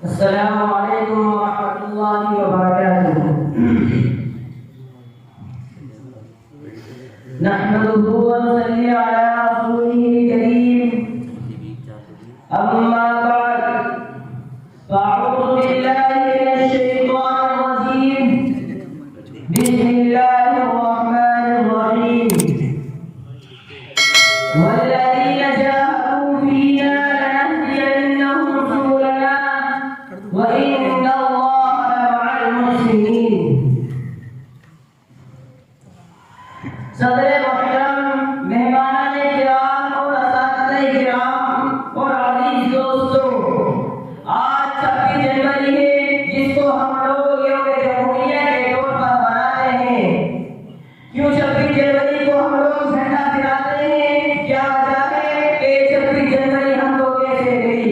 अस्सलामु अलैकुम वरहमतुल्लाहि वबरकातुहू। नहमदुहु व नसल्ली अला रसूलिहिल करीम। अम्मा बाद, फ़अऊज़ु बिल्लाहि मिनश शैतानिर रजीम। बिस्मिल्लाहिर रहमानिर रहीम। वल्लज़ीना जाहदू फ़ीना लनहदियन्नहुम सुबुलना व इन्नल्लाहा लमअल मुहसिनीन। सदर मोहतरम, मेहमानाने किराम और असातिज़ाए किराम और अज़ीज़ दोस्तों, आज 26 जनवरी है, जिसको हम लोग यौम जमहूरिया के तौर पर मनाते हैं। क्यों 26 जनवरी को हम लोग झंडा फहराते हैं? क्या वजह है कि 26 जनवरी हम लोग ऐसे गई?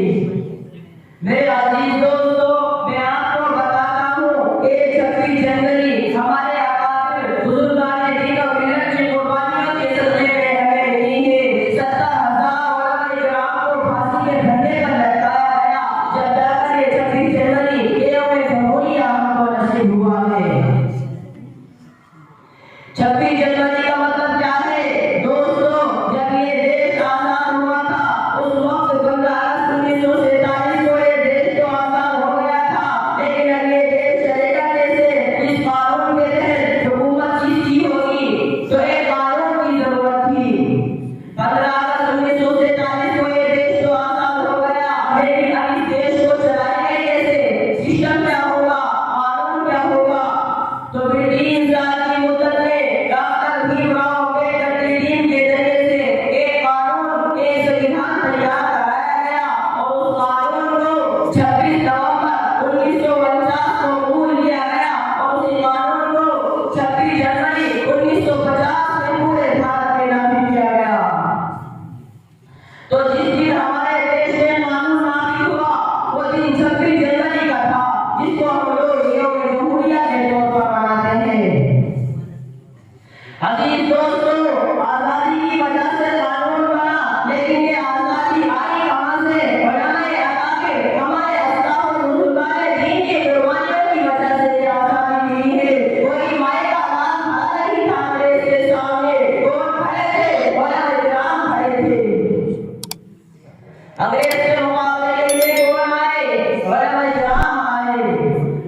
मेरे अज़ीज़ दोस्तों, मैं आपको बताता हूँ कि 26 जनवरी हमारे अकाबिर बुजुर्गाने दीन और मिल्लत की कुर्बानियों के सदक़े में हमें मिली है। 70,000 उलमा इकराम को फांसी के फंदे पर लटकाया गया, जब जाकर ये 26 जनवरी यौम जमहूरिया हमको नसीब हुआ है। 26 जनवरी का मतलब क्या है दोस्तों? जब ये देश आजाद हुआ था, उस वक्त 15 अगस्त 1947 को ये देश तो आजाद हो गया था, लेकिन अब ये देश चलेगा कैसे? इस कानून के तहत हुकूमत की होगी, तो एक कानून की जरूरत थी। 15 अगस्त 1947 को ये देश तो आजाद हो गया, लेकिन अब इस देश को चलाएंगे कैसे? सिस्टम क्या होगा, कानून क्या होगा? तो ब्रिटिश राज की मुद्दत में डॉक्टर भीमराव अम्बेडकर की टीम के जरिए से एक कानून, एक संविधान तैयार कराया गया और उस कानून को 26 नवंबर 1949 को कबूल किया गया और उस कानून को 26 जनवरी 1950 में पूरे भारत में नाफिज किया गया। तो जिस दिन हमारे देश में कानून नाफिज हुआ, वो दिन 26 जनवरी का था, जिसको हम लोग यौम जमहूरिया के तौर पर मनाते हैं। अजीज दोस्तों, आजादी की वजह से कानून बना, लेकिन ये आजादी आई कहां से? बनाए अकाबिर हमारे अस्लाफ और बुजुर्गाने दीन की कुर्बानियों की वजह से ये आजादी मिली है। कोई माए का लाल खड़ा नहीं था अंग्रेज के सामने, कौन खड़े थे? उलमा इकराम खड़े थे। अंग्रेज के मुकाबले के लिए कौन आए? उलमा इकराम आए।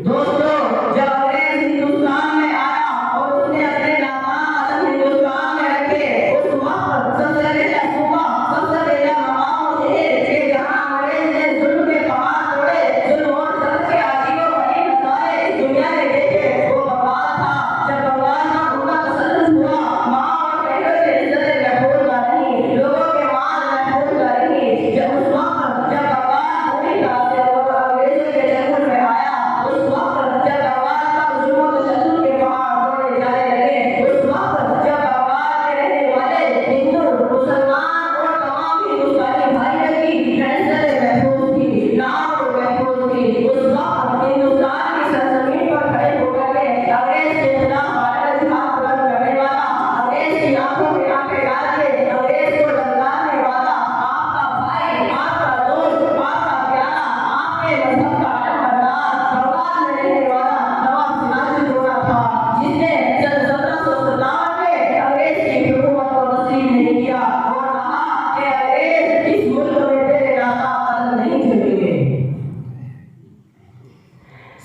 दोस्तों, जब अंग्रेज हिंदुस्तान में आया और उसने अपने नाम हिंदुस्तान में रखे, उस वक्त सबसे पहले सूबा, सबसे पहला मकाम ये कि जहां अंग्रेज ने जुल्म के पहाड़ तोड़े, जुल्म और जबर के आजीबो गरीब नज़ारे इस दुनिया में देखे, वो बंगाल था। जब बंगाल में उनका तसल्लुत हुआ, माँ और बहनों की इज्जतें महफूज न रहीं, लोगों के माल महफूज न रहीं। जब उस वक्त जब बंगाल पूरी तरह से अंग्रेजों के चंगुल में आया, उस वक्त जब बंगाल का जुल्म और तशद्दुद के पहाड़ तोड़े जाने लगे, उस वक्त जब बंगाल के रहने वाले हिंदू, मुसलमान और तमाम हिंदुस्तानी भाइयों की इज्जतें महफूज थी, नाम महफूज थी, उस वक्त हिंदुस्तान की सरजमीन पर खड़े होकर के अंग्रेज के खिलाफ आवाज़ बुलंद करने वाला, अंग्रेज की आंखों में आंखें डाल के अंग्रेज को डराने वाला, आपका भाई, आपका दोस्त, आपका प्यारा, आपके मजहब का अलमबरदार, बंगाल में रहने वाला नवाब सिराजुद्दौला था, जिसने सन 1757 में अंग्रेज की हुकूमत को तस्लीम नहीं किया और कहा कि अंग्रेज इस मुल्क में तेरे नाता कदम नहीं चलेंगे।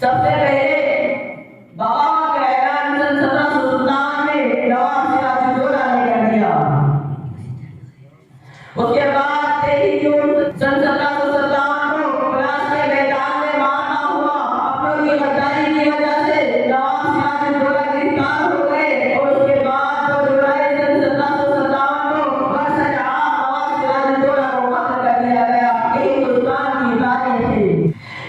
सबसे पहले बगावत का ऐलान सन 1757 में नवाब सिराजुद्दौला ने कर दिया। उसके बाद 23 जून सन 1757 को फ्रांस के मैदान में मारना हुआ। अपनों की गद्दारी की वजह से नवाब सिराजुद्दौला गिरफ्तार हो गए और उसके बाद 2 जुलाई सन 1757 को बरसजाह नवाब सिराजुद्दौला को कत्ल कर दिया गया। ये हिंदुस्तान की तारीख है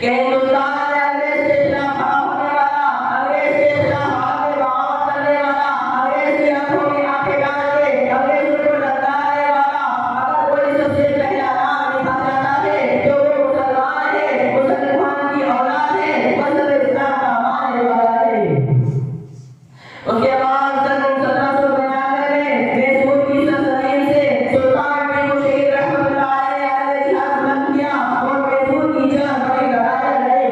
कि हिंदुस्तान में अंग्रेज के खिलाफ खड़ा होने वाला, अंग्रेज के खिलाफ आगे बगावत करने वाला, अंग्रेज की आंखों में आंखें डाल के अंग्रेजों को डराने वाला, अगर कोई सबसे पहला नाम लिखा जाता है तो वो मुसलमान है, मुसलमान की औलाद है, मजहब इस्लाम का मानने वाला है। उसके बाद सन 1792 में मैसूर की सल्तनत से सुल्तान टिपू सुल्तान रहमतुल्लाह अलैह जिहाद बंद किया और मैसूर की जंग बड़ी लड़ाई लड़े।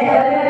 मेरे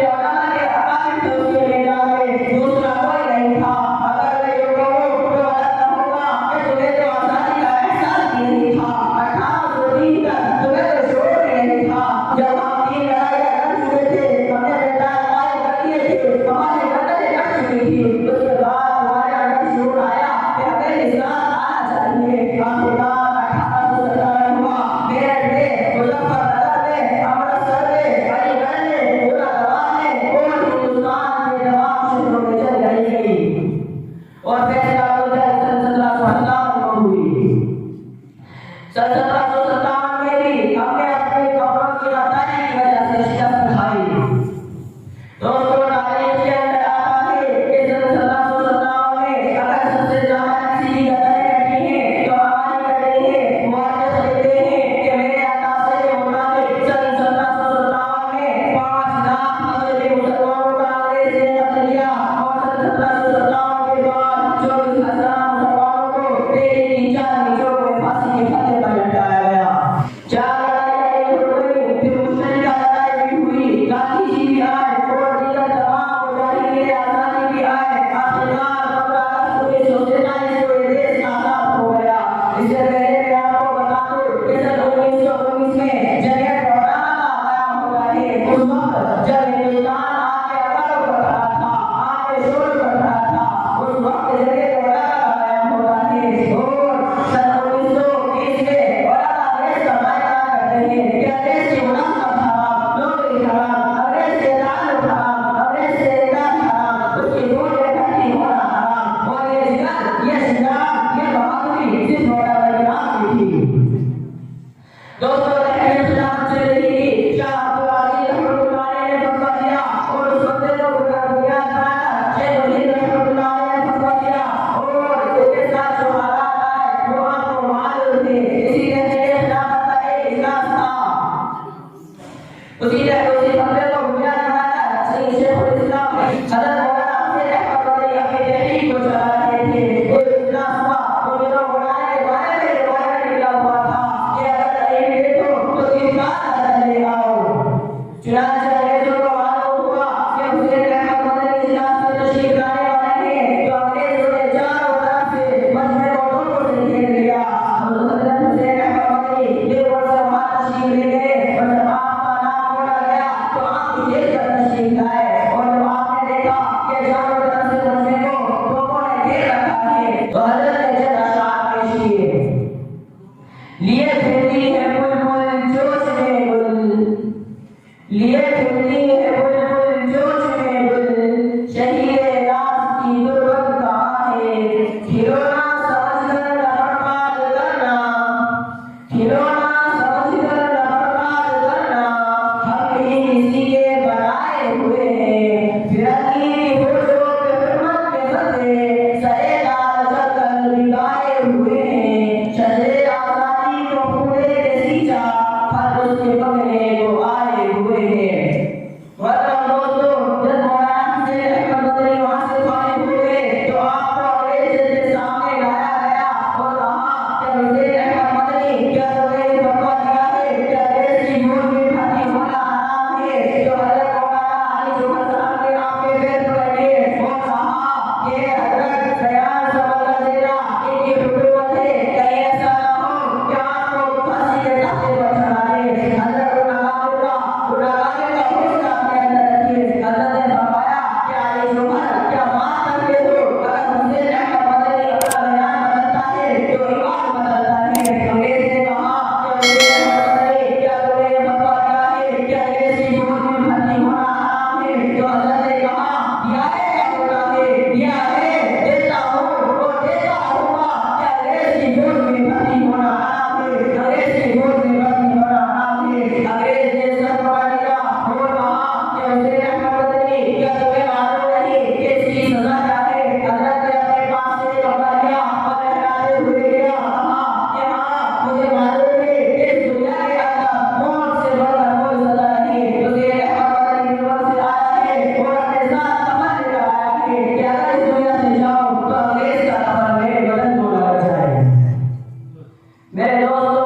दोस्तों,